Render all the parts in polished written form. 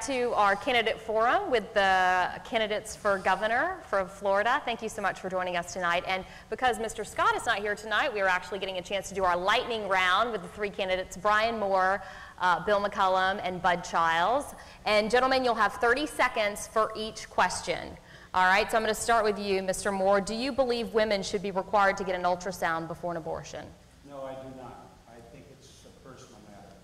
To our candidate forum with the candidates for governor for Florida. Thank you so much for joining us tonight. And because Mr. Scott is not here tonight, we are actually getting a chance to do our lightning round with the three candidates, Brian Moore, Bill McCollum, and Bud Childs. And gentlemen, you'll have 30 seconds for each question. All right, so I'm going to start with you, Mr. Moore. Do you believe women should be required to get an ultrasound before an abortion? No, I do not. I think it's a personal matter.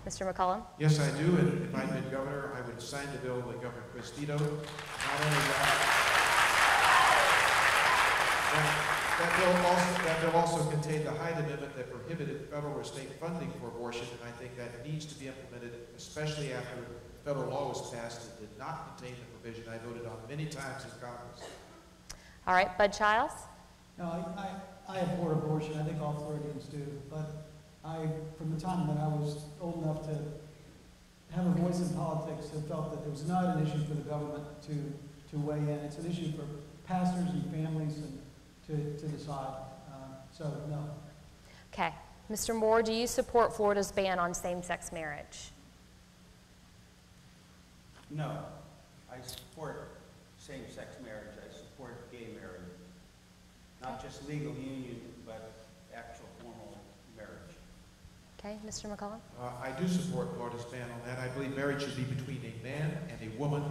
Mr. McCollum? Yes, I do, and if I'd been governor, I would sign the bill that Governor Chris vetoed. Not only that bill also contained the Hyde Amendment that prohibited federal or state funding for abortion, and I think that needs to be implemented, especially after federal law was passed that did not contain the provision I voted on many times in Congress. All right, Bud Childs? No, I abhor abortion. I think all Floridians do, but from the time that I was old enough to have a voice in politics, have felt that it was not an issue for the government to weigh in. It's an issue for pastors and families and to decide. So, no. Okay. Mr. Moore, do you support Florida's ban on same-sex marriage? No. I support same-sex marriage. I support gay marriage. Not just legal union, but actual formal marriage. Okay, Mr. McCollum? I do support Florida's ban on that. I believe marriage should be between a man and a woman.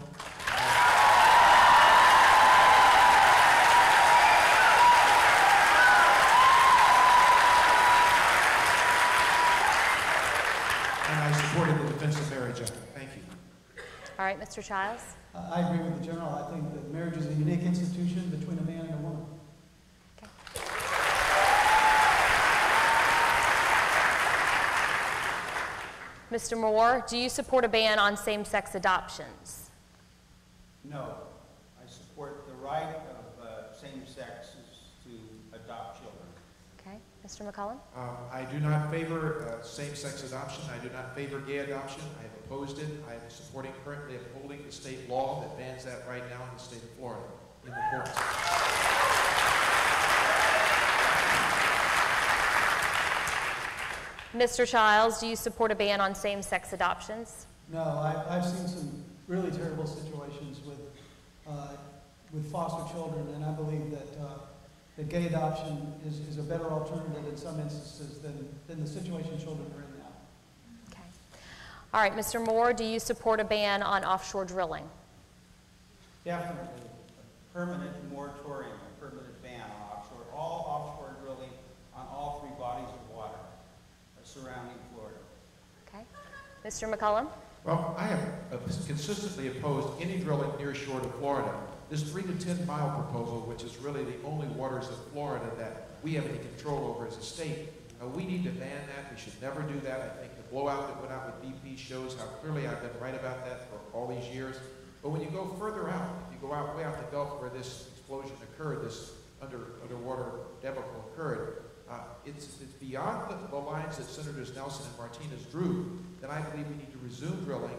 And I supported the Defense of Marriage Act. Thank you. All right, Mr. Childs? I agree with the general. I think that marriage is a unique institution between a man and a woman. Mr. Moore, do you support a ban on same-sex adoptions? No. I support the right of same sexes to adopt children. Okay. Mr. McCollum? I do not favor same-sex adoption. I do not favor gay adoption. I have opposed it. I am supporting currently upholding the state law that bans that right now in the state of Florida in the courts. Mr. Childs, do you support a ban on same-sex adoptions? No, I've seen some really terrible situations with foster children, and I believe that gay adoption is a better alternative in some instances than the situation children are in now. Okay. All right, Mr. Moore, do you support a ban on offshore drilling? Definitely. A permanent moratorium, a permanent ban on all offshore drilling on all three bodies of water surrounding Florida. Okay. Mr. McCollum? Well, I have consistently opposed any drilling near shore to Florida. This 3 to 10 mile proposal, which is really the only waters of Florida that we have any control over as a state, we need to ban that. We should never do that. I think the blowout that went out with BP shows how clearly I've been right about that for all these years. But when you go further out, if you go out way out the Gulf where this explosion occurred, this underwater debacle occurred, it's beyond the lines that Senators Nelson and Martinez drew that I believe we need to resume drilling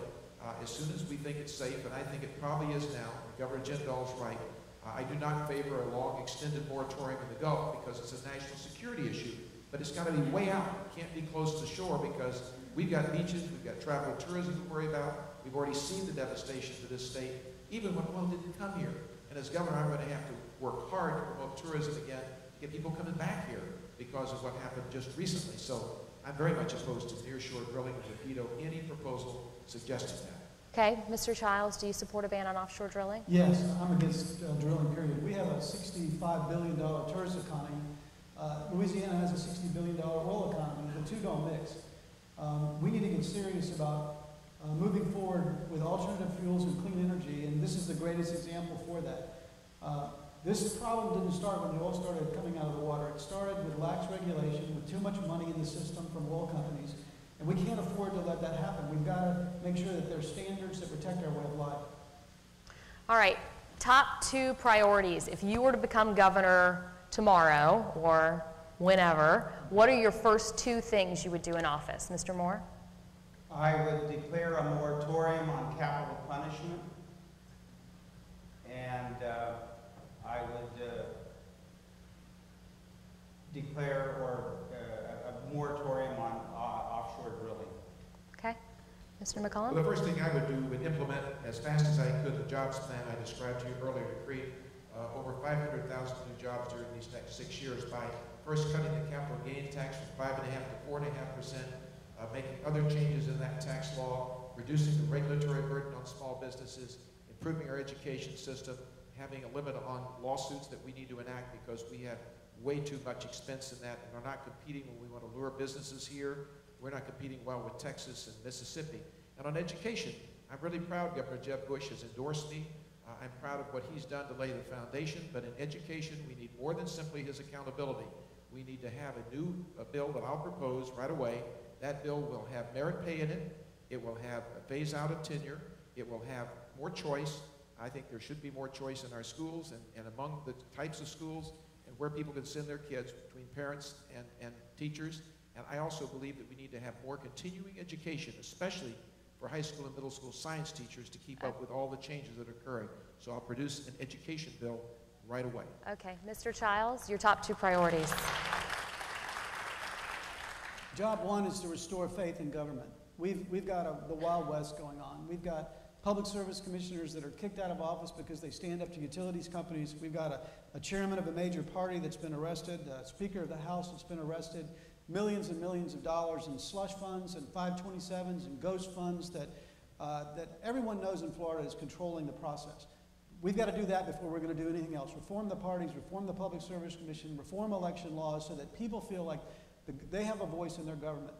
as soon as we think it's safe, and I think it probably is now. Governor Jindal's right. I do not favor a long extended moratorium in the Gulf because it's a national security issue, but it's got to be way out. It can't be close to shore because we've got beaches, we've got travel and tourism to worry about. We've already seen the devastation to this state, even when oil didn't come here. And as governor, I'm going to have to work hard to promote tourism again, to get people coming back here because of what happened just recently. So I'm very much opposed to nearshore drilling and would veto any proposal suggesting that. Okay. Mr. Childs, do you support a ban on offshore drilling? Yes, I'm against drilling, period. We have a $65 billion tourist economy. Louisiana has a $60 billion oil economy. The two don't mix. We need to get serious about moving forward with alternative fuels and clean energy, and this is the greatest example for that. This problem didn't start when the oil started coming out of the water. It started with lax regulation, with too much money in the system from oil companies, and we can't afford to let that happen. We've got to make sure that there are standards that protect our way of life. All right, top 2 priorities. If you were to become governor tomorrow or whenever, what are your first 2 things you would do in office? Mr. Moore? I would declare a moratorium on capital punishment, and I would declare a moratorium on offshore drilling. Okay. Mr. McCollum? Well, the first thing I would do would implement as fast as I could, the jobs plan I described to you earlier to create over 500,000 new jobs during these next 6 years by first cutting the capital gain tax from 5.5% to 4.5%, making other changes in that tax law, reducing the regulatory burden on small businesses, improving our education system, having a limit on lawsuits that we need to enact because we have way too much expense in that and are not competing when we want to lure businesses here. We're not competing well with Texas and Mississippi. And on education, I'm really proud Governor Jeb Bush has endorsed me. I'm proud of what he's done to lay the foundation, but in education, we need more than simply his accountability. We need to have a new bill that I'll propose right away. That bill will have merit pay in it. It will have a phase out of tenure. It will have more choice. I think there should be more choice in our schools and among the types of schools and where people can send their kids between parents and teachers. And I also believe that we need to have more continuing education, especially for high school and middle school science teachers to keep up with all the changes that are occurring. So I'll produce an education bill right away. Okay, Mr. Childs, your top 2 priorities. Job 1 is to restore faith in government. We've got the Wild West going on. We've got public service commissioners that are kicked out of office because they stand up to utilities companies. We've got a chairman of a major party that's been arrested, a speaker of the House that's been arrested, millions and millions of dollars in slush funds and 527s and ghost funds that everyone knows in Florida is controlling the process. We've got to do that before we're going to do anything else. Reform the parties, reform the Public Service Commission, reform election laws so that people feel like they have a voice in their government.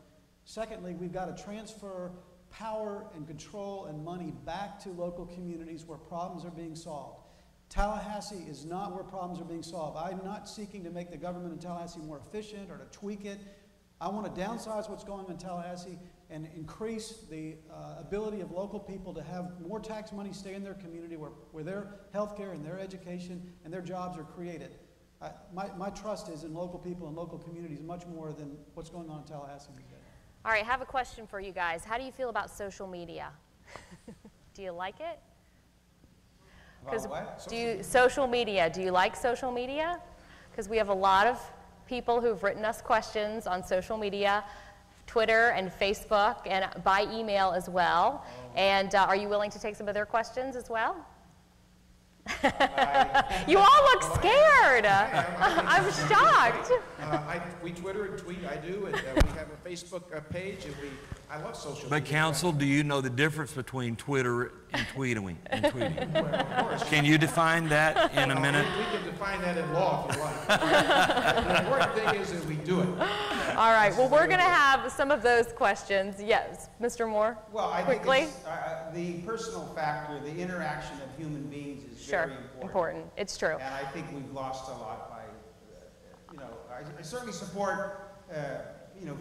Secondly, we've got to transfer power and control and money back to local communities where problems are being solved. Tallahassee is not where problems are being solved. I'm not seeking to make the government in Tallahassee more efficient or to tweak it. I want to downsize what's going on in Tallahassee and increase the ability of local people to have more tax money stay in their community where their health care and their education and their jobs are created. My trust is in local people and local communities much more than what's going on in Tallahassee today. All right, I have a question for you guys. How do you feel about social media? Do you like it? Social media, do you like social media? Because we have a lot of people who've written us questions on social media, Twitter and Facebook, and by email as well. And are you willing to take some of their questions as well? You all look scared. I'm shocked. We Twitter and tweet, I do, and we have a Facebook page, and I love social media. But counsel, do you know the difference between Twitter and tweeting? Well, of course. Can you define that in a minute? We can define that in law if you like. The important thing is that we do it. All right, well, we're going to have some of those questions. Yes, Mr. Moore, well, I quickly. Think the personal factor, the interaction of human beings is very important. It's true. And I think we've lost a lot by, I certainly support,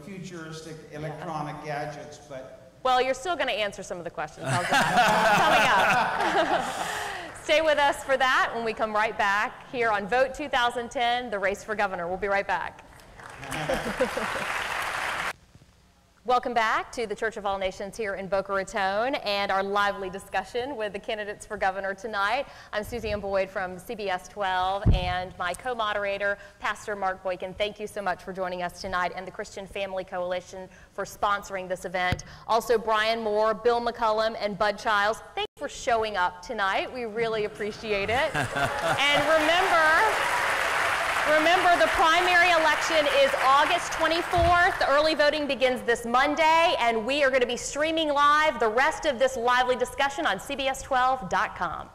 futuristic electronic gadgets, but... Well, you're still going to answer some of the questions. Coming up. Stay with us for that when we come right back here on Vote 2010, the race for governor. We'll be right back. Welcome back to the Church of All Nations here in Boca Raton and our lively discussion with the candidates for governor tonight. I'm Suzanne Boyd from CBS 12 and my co-moderator, Pastor Mark Boykin. Thank you so much for joining us tonight, and the Christian Family Coalition for sponsoring this event. Also, Brian Moore, Bill McCullum, and Bud Childs, thank you for showing up tonight. We really appreciate it. And Remember, the primary election is August 24th. The early voting begins this Monday, and we are going to be streaming live the rest of this lively discussion on CBS12.com.